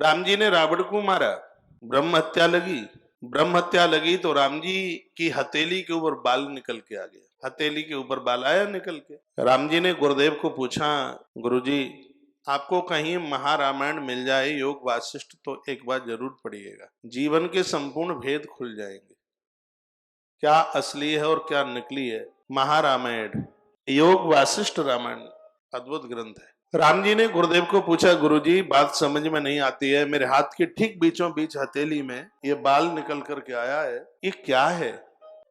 राम जी ने रावण को मारा, ब्रह्म हत्या लगी। ब्रह्म हत्या लगी तो राम जी की हथेली के ऊपर बाल निकल के आ गया, हथेली के ऊपर बाल आया निकल के। राम जी ने गुरुदेव को पूछा, गुरुजी आपको कहीं महारामायण मिल जाए योग वासिष्ठ तो एक बार जरूर पढ़िएगा, जीवन के संपूर्ण भेद खुल जाएंगे, क्या असली है और क्या नकली है। महारामायण, योग वासिष्ठ रामायण अद्भुत ग्रंथ है। राम जी ने गुरुदेव को पूछा, गुरुजी बात समझ में नहीं आती है, मेरे हाथ के ठीक बीचों बीच हथेली में ये बाल निकल करके आया है, ये क्या है।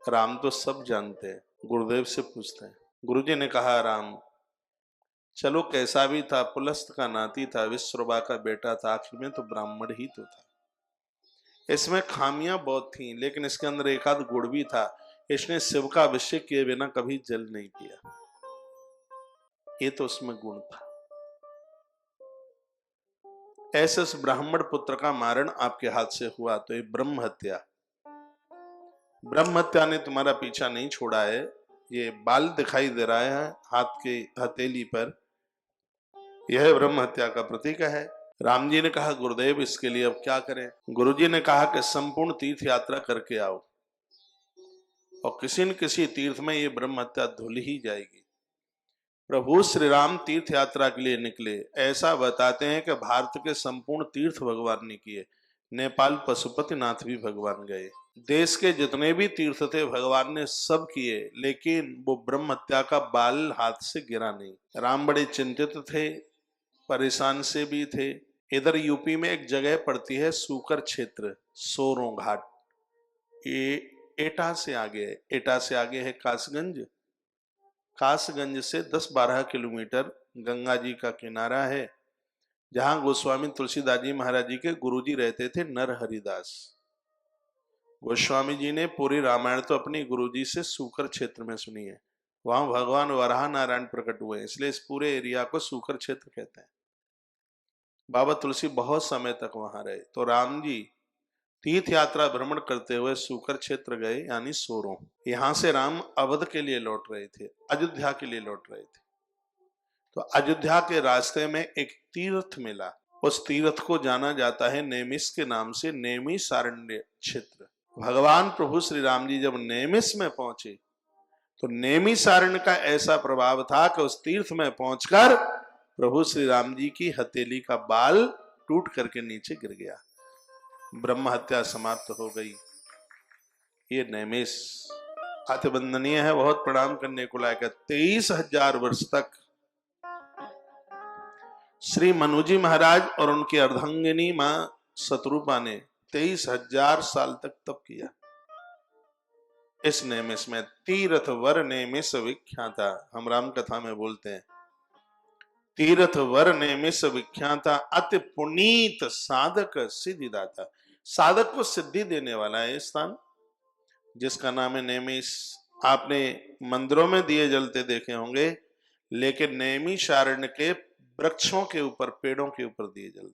राम तो सब जानते हैं, गुरुदेव से पूछते हैं। गुरुजी ने कहा, राम चलो कैसा भी था, पुलस्त का नाती था, विश्ववा का बेटा था, आखिर में तो ब्राह्मण ही तो था। इसमें खामियां बहुत थी लेकिन इसके अंदर एक आध गुण भी था, इसने शिव का अभिषेक किए बिना कभी जल नहीं पिया, ये तो उसमें गुण था। ऐसे उस ब्राह्मण पुत्र का मारण आपके हाथ से हुआ तो ये ब्रह्म हत्या, ब्रह्म हत्या ने तुम्हारा पीछा नहीं छोड़ा है। ये बाल दिखाई दे रहा है हाथ के हथेली पर, यह ब्रह्म हत्या का प्रतीक है। राम जी ने कहा, गुरुदेव इसके लिए अब क्या करें। गुरुजी ने कहा कि संपूर्ण तीर्थ यात्रा करके आओ और किसी न किसी तीर्थ में ये ब्रह्म हत्या धुल ही जाएगी। प्रभु श्री राम तीर्थ यात्रा के लिए निकले, ऐसा बताते हैं कि भारत के संपूर्ण तीर्थ भगवान ने किए, नेपाल पशुपतिनाथ भी भगवान गए, देश के जितने भी तीर्थ थे भगवान ने सब किए, लेकिन वो ब्रह्म हत्या का बाल हाथ से गिरा नहीं। राम बड़े चिंतित थे, परेशान से भी थे। इधर यूपी में एक जगह पड़ती है सूकर क्षेत्र, सोरों घाट, ये एटा से आगे है, एटा से आगे है कासगंज, कासगंज से 10-12 किलोमीटर गंगा जी का किनारा है, जहां गोस्वामी तुलसीदास जी महाराज जी के गुरुजी रहते थे नर हरिदास। गोस्वामी जी ने पूरी रामायण तो अपनी गुरुजी से सूकर क्षेत्र में सुनी है, वहां भगवान वराह नारायण प्रकट हुए, इसलिए इस पूरे एरिया को सूकर क्षेत्र कहते हैं। बाबा तुलसी बहुत समय तक वहां रहे, तो राम जी तीर्थ यात्रा भ्रमण करते हुए सूकर क्षेत्र गए, यानी सोरों। यहां से राम अवध के लिए लौट रहे थे, अयोध्या के लिए लौट रहे थे। तो अयोध्या के रास्ते में एक तीर्थ मिला, उस तीर्थ को जाना जाता है नेमिस के नाम से, नैमिषारण्य क्षेत्र। भगवान प्रभु श्री राम जी जब नेमिस में पहुंचे तो नैमिषारण्य का ऐसा प्रभाव था कि उस तीर्थ में पहुंचकर प्रभु श्री राम जी की हथेली का बाल टूट करके नीचे गिर गया, ब्रह्म हत्या समाप्त हो गई। ये नैमिष अति वंदनीय है, बहुत प्रणाम करने को लायक है। 23,000 वर्ष तक श्री मनुजी महाराज और उनकी अर्धांगिनी मां शत्रुपा ने 23,000 साल तक तप किया इस नैमिष में। तीर्थ वर नैमिष विख्याता, हम राम कथा में बोलते हैं, तीर्थ वर नैमिष विख्याता, अति पुनीत साधक सिद्धिदाता। साधक को सिद्धि देने वाला है स्थान, जिसका नाम है नैमिष। आपने मंदिरों में दिए जलते देखे होंगे, लेकिन नैमिषारण्य के वृक्षों के ऊपर, पेड़ों के ऊपर दिए जलते।